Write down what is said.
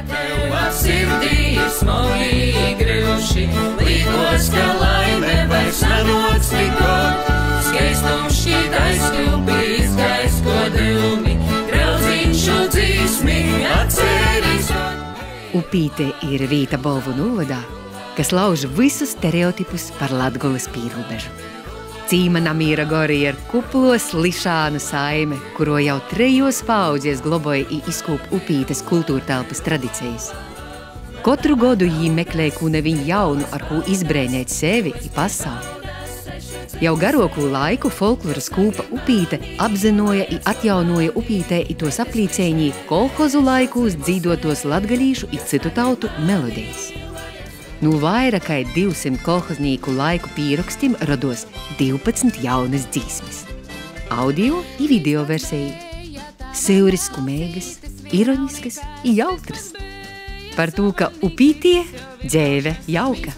Tev sirdī smogi grūši, līkos, ka laime vairs nanoc tikko. Skaistums šķītais kļūpīs, gaisko drūmi, graudzīšu dzīsmi, atceris. Upīte ir Rīta Bolvu novadā, kas lauž visus stereotipus par Latgolas pīrobežu. Cīma Namīra Gori ir kuplos lišānu saime, kuro jau 3 paudzies globoja i izkūp Upītes kultūrtelpas tradicijas. Katru godu jī meklē kū neviņ jaunu, ar kū izbrēnēt sevi i pasauli. Jau garoku laiku folkloras kūpa Upīte apzinoja i atjaunoja Upītē i tos aplīcēņī kolhozu laikūs dzīdotos latgalīšu i citu tautu melodijas. Nu vaira kai 200 kolhoznīku laiku pīrakstim rados 12 jaunas dzīsmes. Audio i video versija. Seuris skumēgas, ironiskas i jautras. Par to, ka Upītie dzēve jauka.